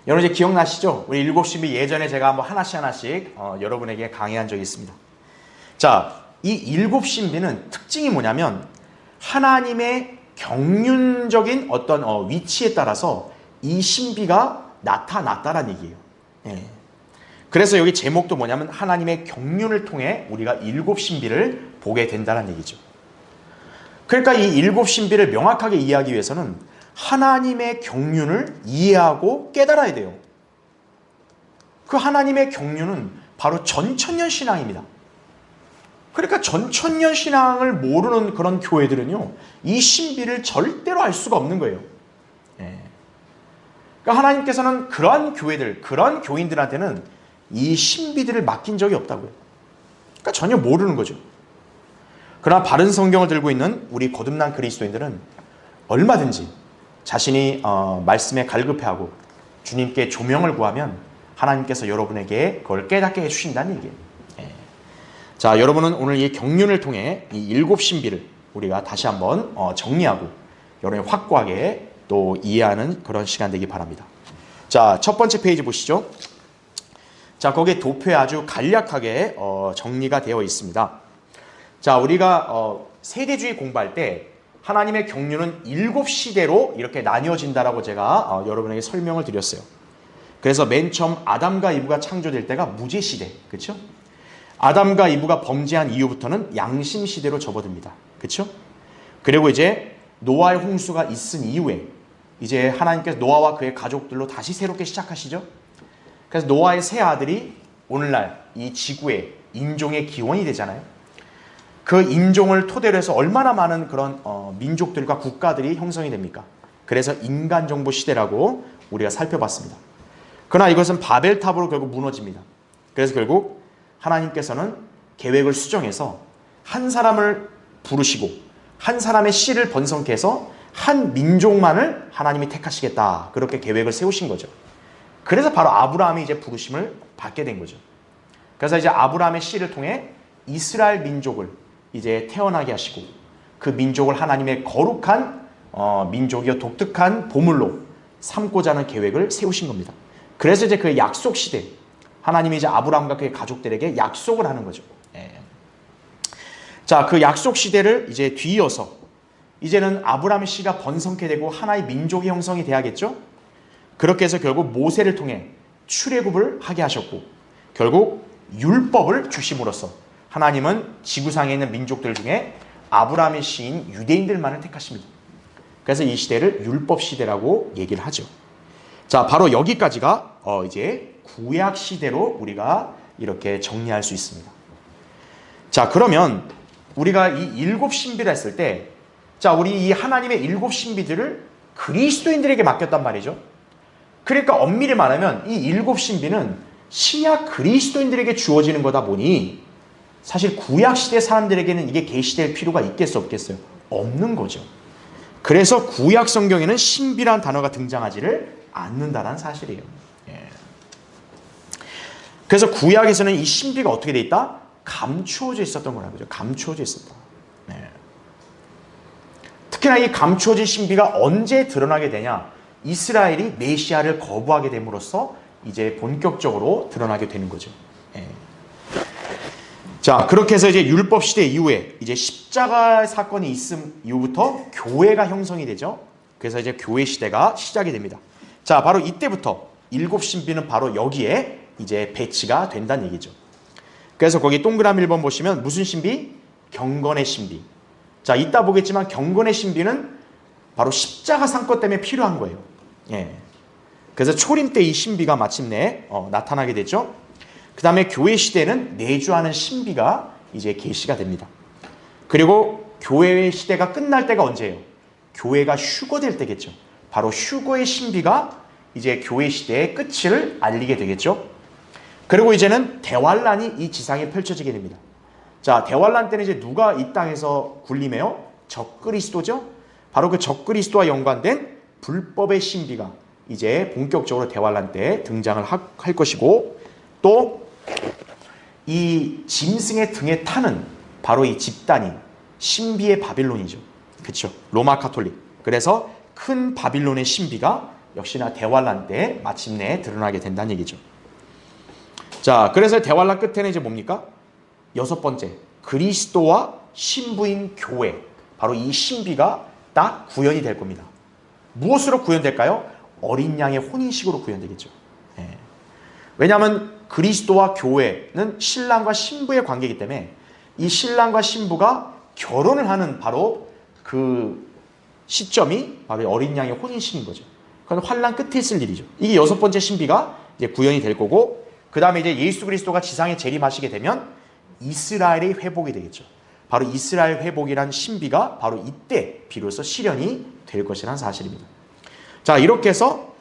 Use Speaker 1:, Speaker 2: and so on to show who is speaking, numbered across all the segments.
Speaker 1: 여러분 이제 기억나시죠? 우리 일곱 신비 예전에 제가 한번 하나씩 여러분에게 강의한 적이 있습니다. 자, 이 일곱 신비는 특징이 뭐냐면 하나님의 경륜적인 어떤 위치에 따라서 이 신비가 나타났다라는 얘기예요. 예. 그래서 여기 제목도 뭐냐면 하나님의 경륜을 통해 우리가 일곱 신비를 보게 된다는 얘기죠. 그러니까 이 일곱 신비를 명확하게 이해하기 위해서는 하나님의 경륜을 이해하고 깨달아야 돼요. 그 하나님의 경륜은 바로 전천년 신앙입니다. 그러니까 전천년 신앙을 모르는 그런 교회들은요, 이 신비를 절대로 알 수가 없는 거예요. 예. 그러니까 하나님께서는 그러한 교회들, 그러한 교인들한테는 이 신비들을 맡긴 적이 없다고요. 그러니까 전혀 모르는 거죠. 그러나 바른 성경을 들고 있는 우리 거듭난 그리스도인들은 얼마든지 자신이 말씀에 갈급해하고 주님께 조명을 구하면 하나님께서 여러분에게 그걸 깨닫게 해주신다는 얘기예요. 예. 자, 여러분은 오늘 이 경륜을 통해 이 일곱 신비를 우리가 다시 한번 정리하고 여러분이 확고하게 또 이해하는 그런 시간 되기 바랍니다. 자, 첫 번째 페이지 보시죠. 자, 거기에 도표에 아주 간략하게 정리가 되어 있습니다. 자, 우리가 세대주의 공부할 때 하나님의 경륜은 일곱 시대로 이렇게 나뉘어진다라고 제가 여러분에게 설명을 드렸어요. 그래서 맨 처음 아담과 이브가 창조될 때가 무죄시대, 그렇죠? 아담과 이브가 범죄한 이후부터는 양심시대로 접어듭니다. 그렇죠? 그리고 이제 노아의 홍수가 있은 이후에 이제 하나님께서 노아와 그의 가족들로 다시 새롭게 시작하시죠? 그래서 노아의 세 아들이 오늘날 이 지구의 인종의 기원이 되잖아요. 그 인종을 토대로 해서 얼마나 많은 그런 민족들과 국가들이 형성이 됩니까? 그래서 인간정보 시대라고 우리가 살펴봤습니다. 그러나 이것은 바벨탑으로 결국 무너집니다. 그래서 결국 하나님께서는 계획을 수정해서 한 사람을 부르시고 한 사람의 씨를 번성케 해서 한 민족만을 하나님이 택하시겠다. 그렇게 계획을 세우신 거죠. 그래서 바로 아브라함이 이제 부르심을 받게 된 거죠. 그래서 이제 아브라함의 씨를 통해 이스라엘 민족을 이제 태어나게 하시고 그 민족을 하나님의 거룩한 민족이요 독특한 보물로 삼고자 하는 계획을 세우신 겁니다. 그래서 이제 그 약속 시대 하나님이 이제 아브라함과 그의 가족들에게 약속을 하는 거죠. 예. 자, 그 약속 시대를 이제 뒤이어서 이제는 아브라함의 씨가 번성케 되고 하나의 민족이 형성이 돼야겠죠. 그렇게 해서 결국 모세를 통해 출애굽을 하게 하셨고 결국 율법을 주심으로써 하나님은 지구상에 있는 민족들 중에 아브라함의 씨인 유대인들만을 택하십니다. 그래서 이 시대를 율법 시대라고 얘기를 하죠. 자, 바로 여기까지가 이제 구약 시대로 우리가 이렇게 정리할 수 있습니다. 자, 그러면 우리가 이 일곱 신비를 했을 때, 자, 우리 이 하나님의 일곱 신비들을 그리스도인들에게 맡겼단 말이죠. 그러니까 엄밀히 말하면 이 일곱 신비는 신약 그리스도인들에게 주어지는 거다 보니 사실 구약시대 사람들에게는 이게 계시될 필요가 있겠어 없겠어요? 없는 거죠. 그래서 구약 성경에는 신비란 단어가 등장하지를 않는다는 사실이에요. 예. 그래서 구약에서는 이 신비가 어떻게 돼 있다? 감추어져 있었던 거라는 거죠. 감추어져 있었다. 예. 특히나 이 감추어진 신비가 언제 드러나게 되냐? 이스라엘이 메시아를 거부하게 됨으로써 이제 본격적으로 드러나게 되는 거죠. 예. 자, 그렇게 해서 이제 율법 시대 이후에 이제 십자가 사건이 있음 이후부터 교회가 형성이 되죠. 그래서 이제 교회 시대가 시작이 됩니다. 자, 바로 이때부터 일곱 신비는 바로 여기에 이제 배치가 된다는 얘기죠. 그래서 거기 동그라미 1번 보시면 무슨 신비? 경건의 신비. 자, 이따 보겠지만 경건의 신비는 바로 십자가 사건 때문에 필요한 거예요. 예. 그래서 초림 때 이 신비가 마침내 나타나게 되죠. 그 다음에 교회 시대는 내주하는 신비가 이제 계시가 됩니다. 그리고 교회의 시대가 끝날 때가 언제예요? 교회가 휴거될 때겠죠. 바로 휴거의 신비가 이제 교회 시대의 끝을 알리게 되겠죠. 그리고 이제는 대환란이 이 지상에 펼쳐지게 됩니다. 자, 대환란 때는 이제 누가 이 땅에서 군림해요? 적그리스도죠. 바로 그 적그리스도와 연관된 불법의 신비가 이제 본격적으로 대환란 때 등장을 할 것이고 또 이 짐승의 등에 타는 바로 이 집단이 신비의 바빌론이죠. 그렇죠. 로마 카톨릭. 그래서 큰 바빌론의 신비가 역시나 대환란 때 마침내 드러나게 된다는 얘기죠. 자, 그래서 대환란 끝에는 이제 뭡니까? 여섯 번째, 그리스도와 신부인 교회. 바로 이 신비가 딱 구현이 될 겁니다. 무엇으로 구현될까요? 어린 양의 혼인식으로 구현되겠죠. 예. 왜냐하면 그리스도와 교회는 신랑과 신부의 관계이기 때문에 이 신랑과 신부가 결혼을 하는 바로 그 시점이 바로 어린 양의 혼인식인 거죠. 그건 환란 끝에 있을 일이죠. 이게 여섯 번째 신비가 이제 구현이 될 거고, 그 다음에 이제 예수 그리스도가 지상에 재림하시게 되면 이스라엘의 회복이 되겠죠. 바로 이스라엘 회복이란 신비가 바로 이때 비로소 실현이 될 것이라는 사실입니다. 자, 이렇게 해서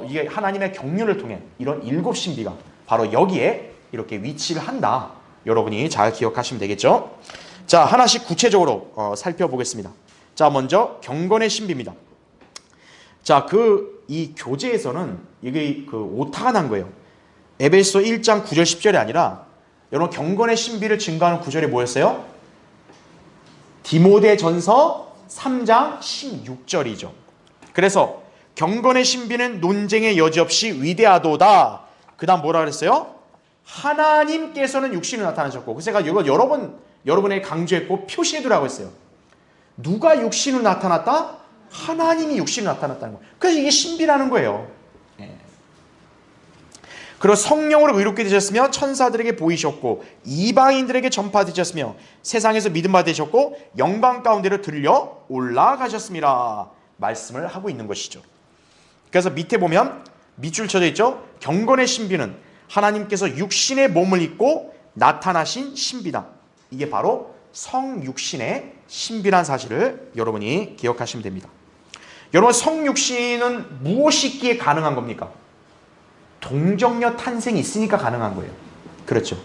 Speaker 1: 이게 하나님의 경륜을 통해 이런 일곱 신비가 바로 여기에 이렇게 위치를 한다. 여러분이 잘 기억하시면 되겠죠. 자, 하나씩 구체적으로 살펴보겠습니다. 자, 먼저 경건의 신비입니다. 자, 이 교재에서는 이게 오타가 난 거예요. 에베소 1장 9절 10절이 아니라 여러분 경건의 신비를 증거하는 구절이 뭐였어요? 디모데전서 3장 16절이죠. 그래서 경건의 신비는 논쟁의 여지 없이 위대하도다. 그 다음 뭐라 그랬어요? 하나님께서는 육신으로 나타나셨고, 그래서 제가 이거 여러분에게 강조했고 표시해두라고 했어요. 누가 육신으로 나타났다? 하나님이 육신으로 나타났다는 거예요. 그래서 이게 신비라는 거예요. 그리고 성령으로 의롭게 되셨으며 천사들에게 보이셨고 이방인들에게 전파되셨으며 세상에서 믿음 받으셨고 영광 가운데로 들려 올라가셨습니다. 말씀을 하고 있는 것이죠. 그래서 밑에 보면 밑줄 쳐져 있죠. 경건의 신비는 하나님께서 육신의 몸을 입고 나타나신 신비다. 이게 바로 성육신의 신비란 사실을 여러분이 기억하시면 됩니다. 여러분, 성육신은 무엇이 있기에 가능한 겁니까? 동정녀 탄생이 있으니까 가능한 거예요. 그렇죠.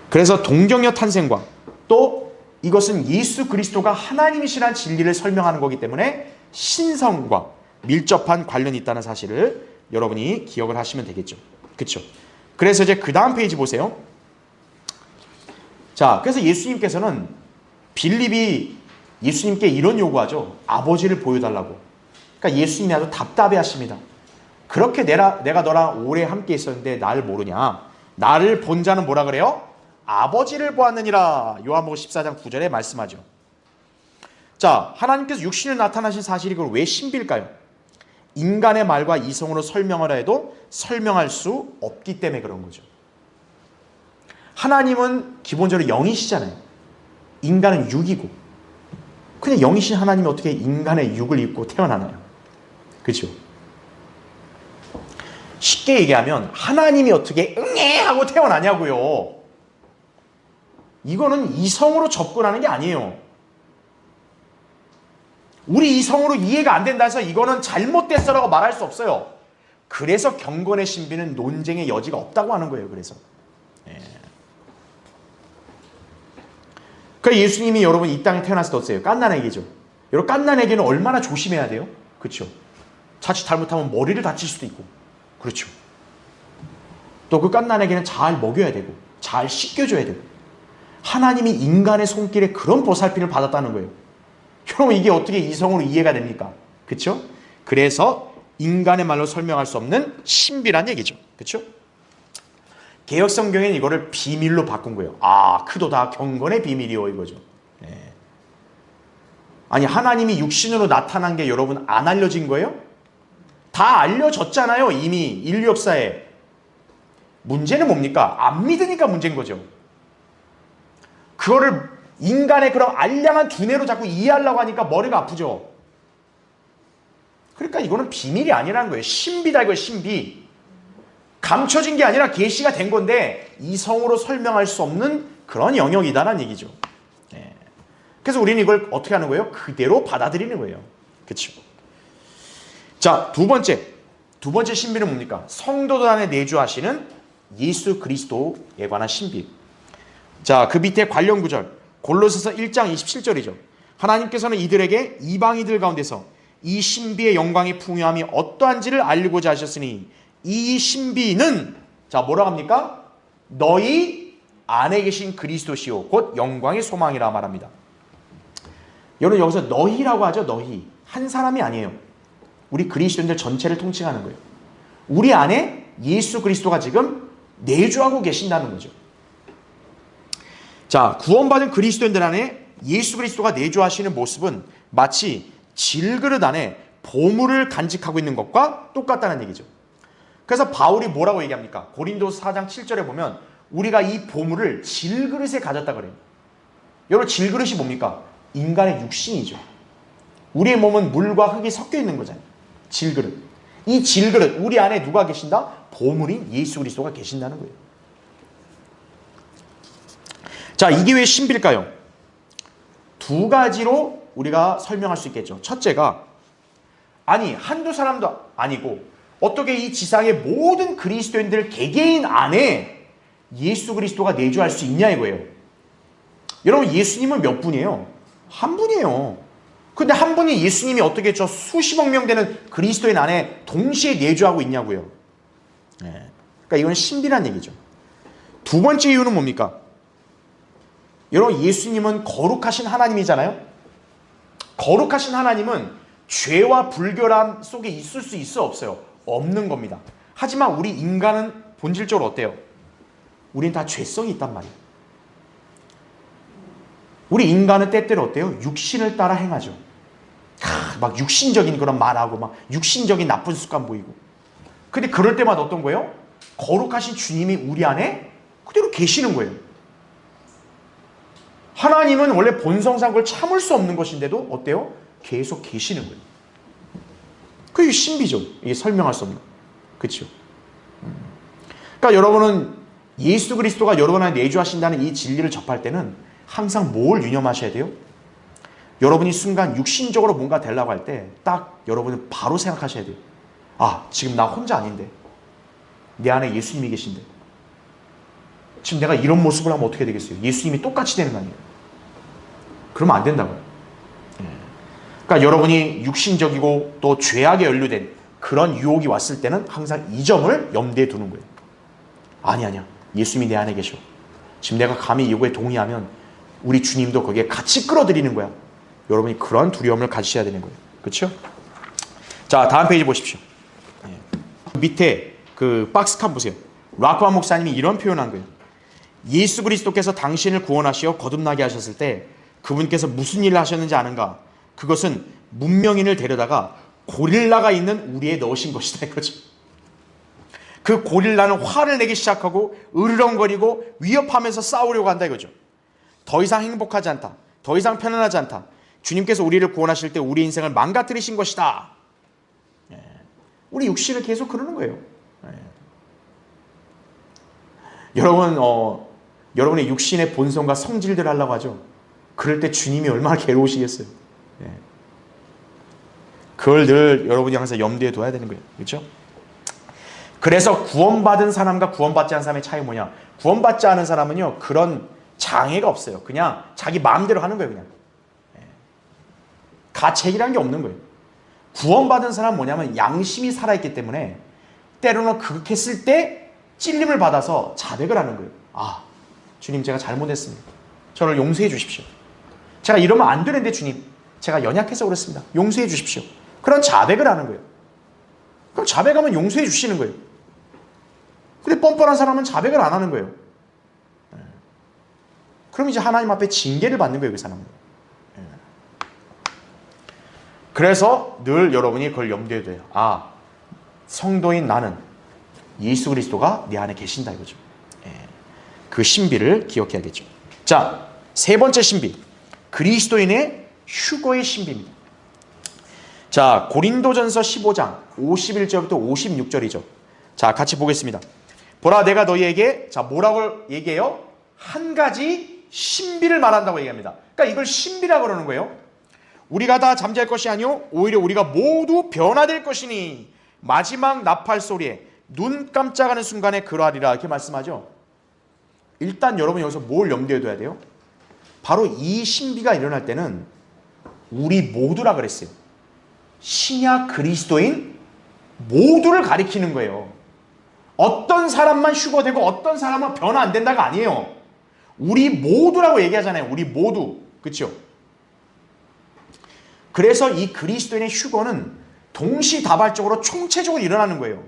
Speaker 1: 그래서 동정녀 탄생과 또 이것은 예수 그리스도가 하나님이시라는 진리를 설명하는 거기 때문에 신성과 밀접한 관련이 있다는 사실을 여러분이 기억을 하시면 되겠죠. 그렇죠. 그래서 이제 그 다음 페이지 보세요. 자, 그래서 예수님께서는 빌립이 예수님께 이런 요구하죠. 아버지를 보여달라고. 그러니까 예수님이 아주 답답해 하십니다. 그렇게 내가 너랑 오래 함께 있었는데 나를 모르냐? 나를 본 자는 뭐라 그래요? 아버지를 보았느니라. 요한복음 14장 9절에 말씀하죠. 자, 하나님께서 육신을 나타나신 사실이 그걸 왜 신비일까요? 인간의 말과 이성으로 설명하려 해도 설명할 수 없기 때문에 그런 거죠. 하나님은 기본적으로 영이시잖아요. 인간은 육이고. 그냥 영이신 하나님이 어떻게 인간의 육을 입고 태어나나요? 그렇죠? 쉽게 얘기하면 하나님이 어떻게 응애 하고 태어나냐고요. 이거는 이성으로 접근하는 게 아니에요. 우리 이성으로 이해가 안 된다 해서 이거는 잘못됐어라고 말할 수 없어요. 그래서 경건의 신비는 논쟁의 여지가 없다고 하는 거예요. 그래서 그러니까 예수님이 여러분 이 땅에 태어났을 때 어때요? 갓난아기죠. 여러분 갓난아기는 얼마나 조심해야 돼요? 그렇죠. 자칫 잘못하면 머리를 다칠 수도 있고. 그렇죠. 또 그 갓난아기는 잘 먹여야 되고 잘 씻겨줘야 되고 하나님이 인간의 손길에 그런 보살핌을 받았다는 거예요. 여러분 이게 어떻게 이성으로 이해가 됩니까? 그렇죠? 그래서 인간의 말로 설명할 수 없는 신비란 얘기죠. 그렇죠? 개역성경에는 이거를 비밀로 바꾼 거예요. 아, 크도다 경건의 비밀이요 이거죠. 네. 아니 하나님이 육신으로 나타난 게 여러분 안 알려진 거예요? 다 알려졌잖아요. 이미 인류 역사에. 문제는 뭡니까? 안 믿으니까 문제인 거죠. 그거를 인간의 그런 알량한 두뇌로 자꾸 이해하려고 하니까 머리가 아프죠. 그러니까 이거는 비밀이 아니라는 거예요. 신비다 이거예요. 신비. 감춰진 게 아니라 계시가 된 건데 이성으로 설명할 수 없는 그런 영역이다라는 얘기죠. 네. 그래서 우리는 이걸 어떻게 하는 거예요? 그대로 받아들이는 거예요. 그렇죠? 자, 두 번째 신비는 뭡니까? 성도들 안에 내주하시는 예수 그리스도에 관한 신비. 자, 그 밑에 관련 구절 골로새서 1장 27절이죠. 하나님께서는 이들에게 이방인들 가운데서 이 신비의 영광의 풍요함이 어떠한지를 알고자 하셨으니 이 신비는 자 뭐라고 합니까? 너희 안에 계신 그리스도시요 곧 영광의 소망이라 말합니다. 여러분 여기서 너희라고 하죠. 너희. 한 사람이 아니에요. 우리 그리스도인들 전체를 통칭하는 거예요. 우리 안에 예수 그리스도가 지금 내주하고 계신다는 거죠. 자, 구원받은 그리스도인들 안에 예수 그리스도가 내주하시는 모습은 마치 질그릇 안에 보물을 간직하고 있는 것과 똑같다는 얘기죠. 그래서 바울이 뭐라고 얘기합니까? 고린도서 4장 7절에 보면 우리가 이 보물을 질그릇에 가졌다 그래요. 여러분, 질그릇이 뭡니까? 인간의 육신이죠. 우리의 몸은 물과 흙이 섞여 있는 거잖아요. 질그릇. 이 질그릇, 우리 안에 누가 계신다? 보물인 예수 그리스도가 계신다는 거예요. 자, 이게 왜 신비일까요? 두 가지로 우리가 설명할 수 있겠죠. 첫째가, 아니 한두 사람도 아니고 어떻게 이 지상의 모든 그리스도인들 개개인 안에 예수 그리스도가 내주할 수 있냐 이거예요. 여러분, 예수님은 몇 분이에요? 한 분이에요. 근데 한 분이 예수님이 어떻게 저 수십억 명 되는 그리스도인 안에 동시에 내주하고 있냐고요. 그러니까 이건 신비란 얘기죠. 두 번째 이유는 뭡니까? 여러분, 예수님은 거룩하신 하나님이잖아요. 거룩하신 하나님은 죄와 불결함 속에 있을 수 있어 없어요? 없는 겁니다. 하지만 우리 인간은 본질적으로 어때요? 우린 다 죄성이 있단 말이에요. 우리 인간은 때때로 어때요? 육신을 따라 행하죠. 막 육신적인 그런 말하고 막 육신적인 나쁜 습관 보이고. 근데 그럴 때마다 어떤 거예요? 거룩하신 주님이 우리 안에 그대로 계시는 거예요. 하나님은 원래 본성상 그걸 참을 수 없는 것인데도 어때요? 계속 계시는 거예요. 그게 신비죠. 이게 설명할 수 없는. 그렇죠? 그러니까 여러분은 예수 그리스도가 여러분 안에 내주하신다는 이 진리를 접할 때는 항상 뭘 유념하셔야 돼요? 여러분이 순간 육신적으로 뭔가 되려고 할 때 딱 여러분은 바로 생각하셔야 돼요. 아, 지금 나 혼자 아닌데. 내 안에 예수님이 계신데. 지금 내가 이런 모습을 하면 어떻게 되겠어요? 예수님이 똑같이 되는 거 아니에요? 그러면 안 된다고요. 그러니까 여러분이 육신적이고 또 죄악에 연루된 그런 유혹이 왔을 때는 항상 이 점을 염두에 두는 거예요. 아니야. 예수님이 내 안에 계셔. 지금 내가 감히 이거에 동의하면 우리 주님도 거기에 같이 끌어들이는 거야. 여러분이 그런 두려움을 가지셔야 되는 거예요. 그렇죠? 자, 다음 페이지 보십시오. 밑에 그 박스칸 보세요. 락완 목사님이 이런 표현한 거예요. 예수 그리스도께서 당신을 구원하시어 거듭나게 하셨을 때 그분께서 무슨 일을 하셨는지 아는가? 그것은 문명인을 데려다가 고릴라가 있는 우리에 넣으신 것이다 이거죠. 그 고릴라는 화를 내기 시작하고 으르렁거리고 위협하면서 싸우려고 한다 이거죠. 더 이상 행복하지 않다. 더 이상 편안하지 않다. 주님께서 우리를 구원하실 때 우리 인생을 망가뜨리신 것이다. 우리 육신을 계속 그러는 거예요. 여러분, 여러분의 육신의 본성과 성질들 하려고 하죠. 그럴 때 주님이 얼마나 괴로우시겠어요. 그걸 늘 여러분이 항상 염두에 둬야 되는 거예요. 그렇죠? 그래서 구원받은 사람과 구원받지 않은 사람의 차이 뭐냐? 구원받지 않은 사람은요, 그런 장애가 없어요. 그냥 자기 마음대로 하는 거예요. 그냥 가책이란 게 없는 거예요. 구원받은 사람은 뭐냐면 양심이 살아있기 때문에 때로는 그렇게 했을 때 찔림을 받아서 자백을 하는 거예요. 아, 주님, 제가 잘못했습니다. 저를 용서해 주십시오. 제가 이러면 안 되는데 주님, 제가 연약해서 그렇습니다. 용서해 주십시오. 그런 자백을 하는 거예요. 그럼 자백하면 용서해 주시는 거예요. 근데 뻔뻔한 사람은 자백을 안 하는 거예요. 그럼 이제 하나님 앞에 징계를 받는 거예요, 그 사람은. 그래서 늘 여러분이 그걸 염두에 둬요. 아, 성도인 나는 예수 그리스도가 내 안에 계신다 이거죠. 그 신비를 기억해야겠죠. 자, 세 번째 신비. 그리스도인의 휴거의 신비입니다. 자, 고린도전서 15장 51절부터 56절이죠. 자, 같이 보겠습니다. 보라, 내가 너희에게, 자, 뭐라고 얘기해요? 한 가지 신비를 말한다고 얘기합니다. 그러니까 이걸 신비라고 그러는 거예요. 우리가 다 잠잘 것이 아니요 오히려 우리가 모두 변화될 것이니 마지막 나팔 소리에 눈 깜짝하는 순간에 그러하리라, 이렇게 말씀하죠. 일단 여러분 여기서 뭘 염두에 둬야 돼요? 바로 이 신비가 일어날 때는 우리 모두라 그랬어요. 신약 그리스도인 모두를 가리키는 거예요. 어떤 사람만 휴거되고 어떤 사람은 변화 안 된다가 아니에요. 우리 모두라고 얘기하잖아요. 우리 모두. 그렇죠? 그래서 이 그리스도인의 휴거는 동시다발적으로 총체적으로 일어나는 거예요.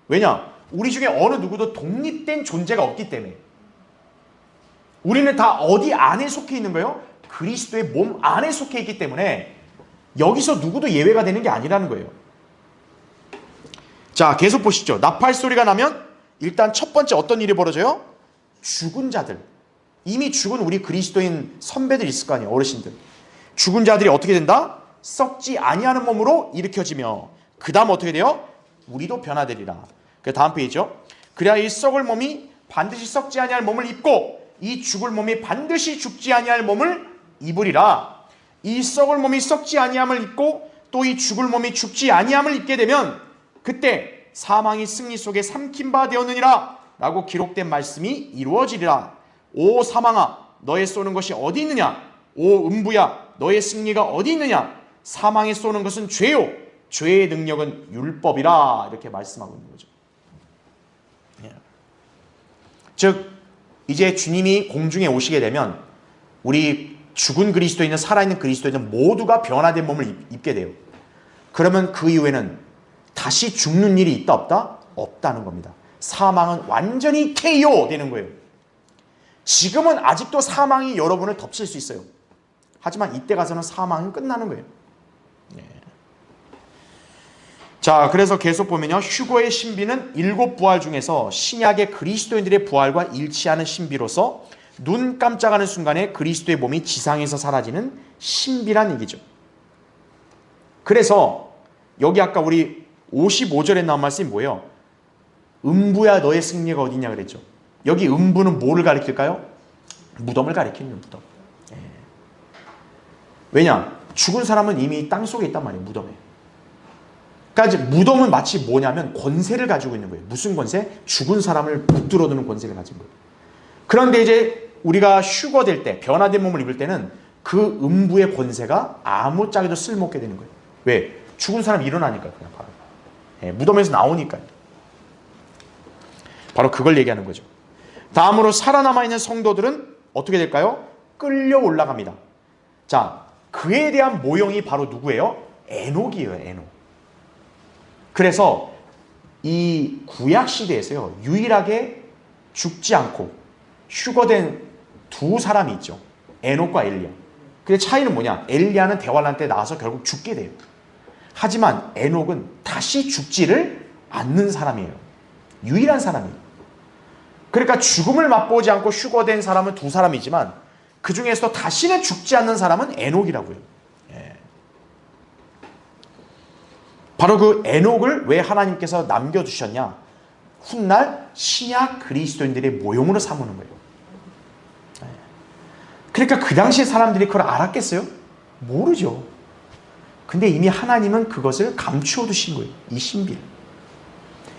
Speaker 1: 왜냐? 우리 중에 어느 누구도 독립된 존재가 없기 때문에. 우리는 다 어디 안에 속해 있는 거예요? 그리스도의 몸 안에 속해 있기 때문에 여기서 누구도 예외가 되는 게 아니라는 거예요. 자, 계속 보시죠. 나팔 소리가 나면 일단 첫 번째 어떤 일이 벌어져요? 죽은 자들. 이미 죽은 우리 그리스도인 선배들 있을 거 아니에요. 어르신들. 죽은 자들이 어떻게 된다? 썩지 아니하는 몸으로 일으켜지며 그 다음 어떻게 돼요? 우리도 변화되리라. 그 다음 페이지죠. 그래야 이 썩을 몸이 반드시 썩지 아니할 몸을 입고 이 죽을 몸이 반드시 죽지 아니할 몸을 입으리라. 이 썩을 몸이 썩지 아니함을 입고 또 이 죽을 몸이 죽지 아니함을 입게 되면 그때 사망이 승리 속에 삼킨 바 되었느니라 라고 기록된 말씀이 이루어지리라. 오 사망아 너의 쏘는 것이 어디 있느냐? 오 음부야 너의 승리가 어디 있느냐? 사망에 쏘는 것은 죄요 죄의 능력은 율법이라 이렇게 말씀하고 있는 거죠. 즉 이제 주님이 공중에 오시게 되면 우리 죽은 그리스도인은 살아있는 그리스도인은 모두가 변화된 몸을 입게 돼요. 그러면 그 이후에는 다시 죽는 일이 있다 없다? 없다는 겁니다. 사망은 완전히 KO 되는 거예요. 지금은 아직도 사망이 여러분을 덮칠 수 있어요. 하지만 이때 가서는 사망은 끝나는 거예요. 자, 그래서 계속 보면요. 휴거의 신비는 7 부활 중에서 신약의 그리스도인들의 부활과 일치하는 신비로서 눈 깜짝하는 순간에 그리스도의 몸이 지상에서 사라지는 신비란 얘기죠. 그래서 여기 아까 우리 55절에 나온 말씀이 뭐예요? 음부야 너의 승리가 어디냐 그랬죠. 여기 음부는 뭐를 가리킬까요? 무덤을 가리키는 무덤. 왜냐? 죽은 사람은 이미 땅속에 있단 말이에요. 무덤에. 그러니까 무덤은 마치 뭐냐면 권세를 가지고 있는 거예요. 무슨 권세? 죽은 사람을 붙들어두는 권세를 가진 거예요. 그런데 이제 우리가 휴거될 때, 변화된 몸을 입을 때는 그 음부의 권세가 아무짝에도 쓸모없게 되는 거예요. 왜? 죽은 사람 일어나니까 그냥 바로. 무덤에서 나오니까요. 바로 그걸 얘기하는 거죠. 다음으로 살아남아있는 성도들은 어떻게 될까요? 끌려 올라갑니다. 자, 그에 대한 모형이 바로 누구예요? 에녹이에요. 에녹. 그래서 이 구약시대에서요. 유일하게 죽지 않고 휴거된 2 사람이 있죠. 에녹과 엘리야. 근데 차이는 뭐냐? 엘리야는 대환란 때 나와서 결국 죽게 돼요. 하지만 에녹은 다시 죽지를 않는 사람이에요. 유일한 사람이에요. 그러니까 죽음을 맛보지 않고 휴거된 사람은 2 사람이지만 그 중에서 다시는 죽지 않는 사람은 에녹이라고요. 바로 그 에녹을 왜 하나님께서 남겨두셨냐? 훗날 신약 그리스도인들의 모형으로 삼는 거예요. 그러니까 그 당시에 사람들이 그걸 알았겠어요? 모르죠. 근데 이미 하나님은 그것을 감추어 두신 거예요. 이 신비를.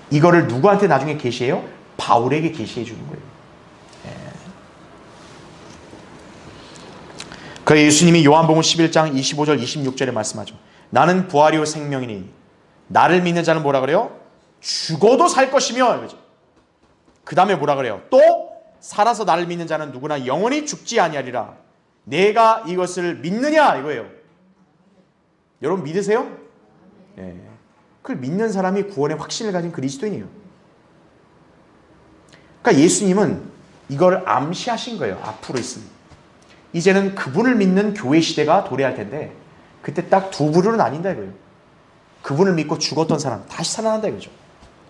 Speaker 1: 이거를 누구한테 나중에 계시해요? 바울에게 계시해 주는 거예요. 그래서 예수님이 요한복음 11장 25절 26절에 말씀하죠. 나는 부활이요 생명이니 나를 믿는 자는 뭐라 그래요? 죽어도 살 것이며 그죠? 그 다음에 뭐라 그래요? 또 살아서 나를 믿는 자는 누구나 영원히 죽지 아니하리라. 내가 이것을 믿느냐 이거예요. 여러분 믿으세요? 그걸 믿는 사람이 구원의 확신을 가진 그리스도인이에요. 그러니까 예수님은 이걸 암시하신 거예요. 앞으로 있습니다. 이제는 그분을 믿는 교회 시대가 도래할 텐데 그때 딱 2 부류로 나뉜다 이거예요. 그분을 믿고 죽었던 사람 다시 살아난다 이거죠.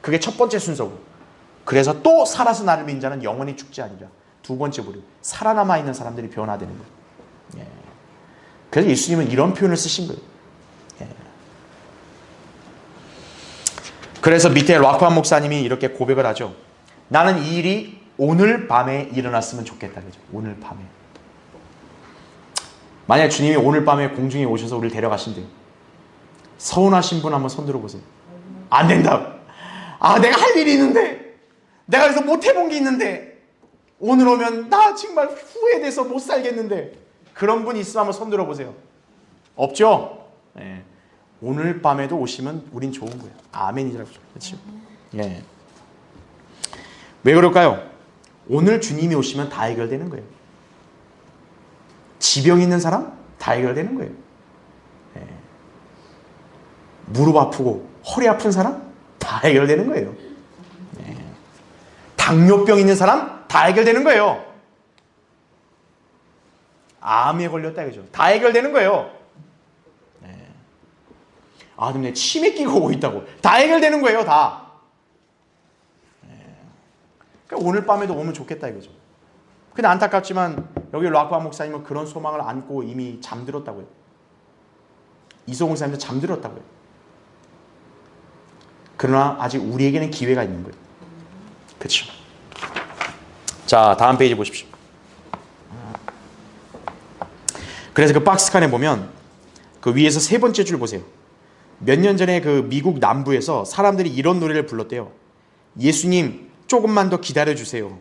Speaker 1: 그게 첫 번째 순서고, 그래서 또 살아서 나를 믿는 자는 영원히 죽지 아니라 2 번째 부류, 살아남아 있는 사람들이 변화되는 거예요. 그래서 예수님은 이런 표현을 쓰신 거예요. 그래서 밑에 락환 목사님이 이렇게 고백을 하죠. 나는 이 일이 오늘 밤에 일어났으면 좋겠다 그죠. 오늘 밤에. 만약 주님이 오늘 밤에 공중에 오셔서 우리를 데려가신대요. 서운하신 분 한번 손 들어보세요. 안 된다. 아, 내가 할 일이 있는데, 내가 그래서 못 해본 게 있는데, 오늘 오면 나 정말 후회돼서 못 살겠는데, 그런 분 있으면 한번 손 들어보세요. 없죠? 네. 오늘 밤에도 오시면 우린 좋은 거예요. 아멘이라고. 그렇죠? 예. 왜 그럴까요? 오늘 주님이 오시면 다 해결되는 거예요. 지병 있는 사람 다 해결되는 거예요. 무릎 아프고 허리 아픈 사람 다 해결되는 거예요. 당뇨병 있는 사람 다 해결되는 거예요. 암에 걸렸다 이거죠. 다 해결되는 거예요. 아, 근데 치매 끼고 오고 있다고. 다 해결되는 거예요, 다. 그러니까 오늘 밤에도 오면 좋겠다 이거죠. 근데 안타깝지만 여기 락과 목사님은 그런 소망을 안고 이미 잠들었다고요. 이소공 목사님도 잠들었다고요. 그러나 아직 우리에게는 기회가 있는 거예요. 그렇죠. 자, 다음 페이지 보십시오. 그래서 그 박스칸에 보면 그 위에서 세 번째 줄 보세요. 몇 년 전에 그 미국 남부에서 사람들이 이런 노래를 불렀대요. 예수님 조금만 더 기다려주세요.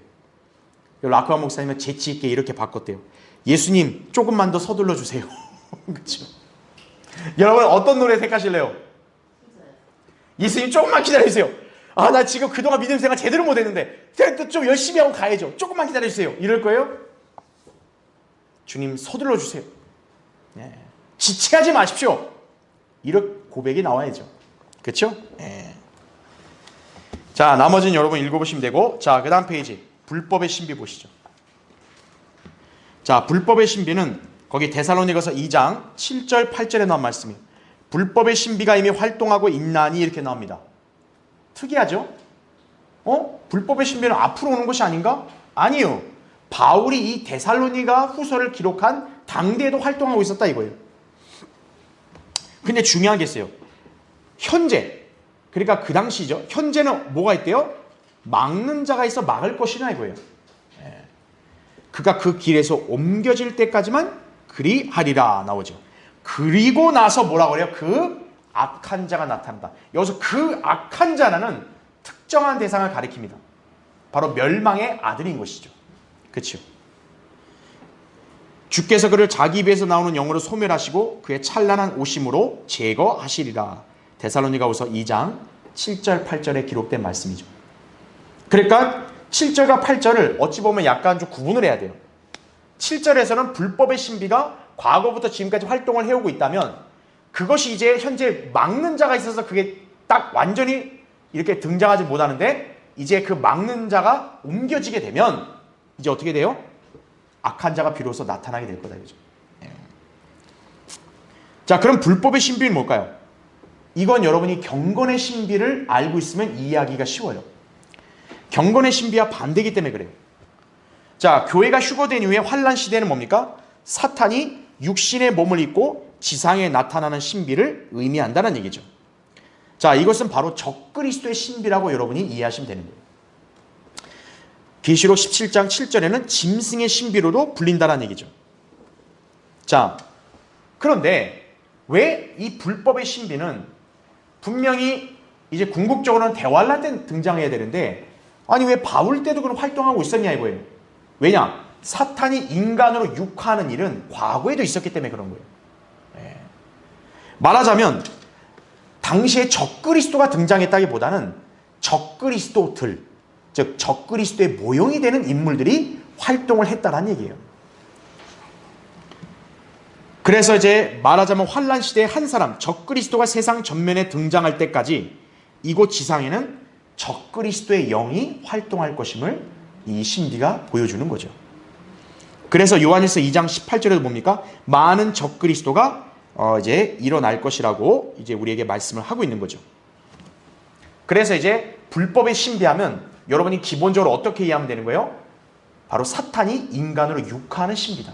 Speaker 1: 락과 목사님은 재치 있게 이렇게 바꿨대요. 예수님 조금만 더 서둘러 주세요. 그렇죠? 여러분 어떤 노래 택하실래요? 예수님 조금만 기다려주세요. 아, 나 지금 그동안 믿음 생활 제대로 못했는데 좀 열심히 하고 가야죠. 조금만 기다려주세요. 이럴 거예요? 주님 서둘러 주세요. 지체하지 마십시오. 이런 고백이 나와야죠. 그렇죠? 자, 나머지는 여러분 읽어보시면 되고, 자, 그 다음 페이지 불법의 신비 보시죠. 자, 불법의 신비는 거기 데살로니가서 2장 7절 8절에 나온 말씀이에요. 불법의 신비가 이미 활동하고 있나니 이렇게 나옵니다. 특이하죠? 불법의 신비는 앞으로 오는 것이 아닌가? 아니요. 바울이 이 데살로니가 후서를 기록한 당대에도 활동하고 있었다 이거예요. 근데 중요한 게 있어요. 현재, 그러니까 그 당시죠. 현재는 뭐가 있대요? 막는 자가 있어 막을 것이나 이거예요. 그가 그 길에서 옮겨질 때까지만 그리하리라 나오죠. 그리고 나서 뭐라고 그래요? 그 악한 자가 나타난다. 여기서 그 악한 자라는 특정한 대상을 가리킵니다. 바로 멸망의 아들인 것이죠. 그렇죠? 주께서 그를 자기 입에서 나오는 영으로 소멸하시고 그의 찬란한 오심으로 제거하시리라. 데살로니가후서 2장 7절 8절에 기록된 말씀이죠. 그러니까 7절과 8절을 어찌 보면 약간 좀 구분을 해야 돼요. 7절에서는 불법의 신비가 과거부터 지금까지 활동을 해오고 있다면 그것이 이제 현재 막는 자가 있어서 그게 딱 완전히 이렇게 등장하지 못하는데 이제 그 막는 자가 옮겨지게 되면 이제 어떻게 돼요? 악한 자가 비로소 나타나게 될 거다. 그죠? 자, 그럼 불법의 신비는 뭘까요? 이건 여러분이 경건의 신비를 알고 있으면 이해하기가 쉬워요. 경건의 신비와 반대이기 때문에 그래요. 자, 교회가 휴거된 이후에 환란 시대는 뭡니까? 사탄이 육신의 몸을 입고 지상에 나타나는 신비를 의미한다는 얘기죠. 자, 이것은 바로 적그리스도의 신비라고 여러분이 이해하시면 되는 거예요. 계시록 17장 7절에는 짐승의 신비로도 불린다는 얘기죠. 자, 그런데 왜 이 불법의 신비는 분명히 이제 궁극적으로는 대환란 때 등장해야 되는데 아니 왜 바울 때도 그런 활동하고 있었냐 이거예요. 왜냐? 사탄이 인간으로 육화하는 일은 과거에도 있었기 때문에 그런 거예요. 말하자면 당시에 적그리스도가 등장했다기보다는 적그리스도들, 즉 적그리스도의 모형이 되는 인물들이 활동을 했다는 얘기예요. 그래서 이제 말하자면 환란 시대에 한 사람, 적그리스도가 세상 전면에 등장할 때까지 이곳 지상에는 적그리스도의 영이 활동할 것임을 이 신비가 보여주는 거죠. 그래서 요한일서 2장 18절에도 뭡니까? 많은 적그리스도가 이제 일어날 것이라고 이제 우리에게 말씀을 하고 있는 거죠. 그래서 이제 불법의 신비하면 여러분이 기본적으로 어떻게 이해하면 되는 거예요? 바로 사탄이 인간으로 육화하는 신비다.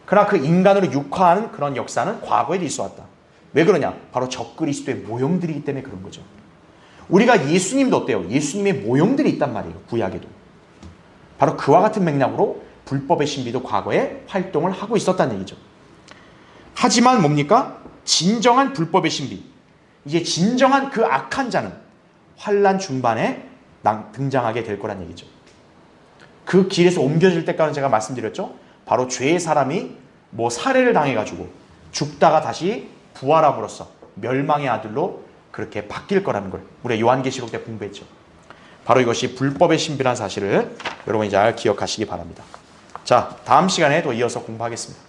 Speaker 1: 그러나 그 인간으로 육화하는 그런 역사는 과거에도 있어왔다. 왜 그러냐? 바로 적그리스도의 모형들이기 때문에 그런 거죠. 우리가 예수님도 어때요? 예수님의 모형들이 있단 말이에요. 구약에도. 바로 그와 같은 맥락으로 불법의 신비도 과거에 활동을 하고 있었다는 얘기죠. 하지만 뭡니까? 진정한 불법의 신비. 이제 진정한 그 악한 자는 환란 중반에 등장하게 될 거란 얘기죠. 그 길에서 옮겨질 때까지 제가 말씀드렸죠. 바로 죄의 사람이 살해를 당해가지고 죽다가 다시 부활함으로써 멸망의 아들로 그렇게 바뀔 거라는 걸 우리가 요한계시록 때 공부했죠. 바로 이것이 불법의 신비라는 사실을 여러분이 잘 기억하시기 바랍니다. 자, 다음 시간에 또 이어서 공부하겠습니다.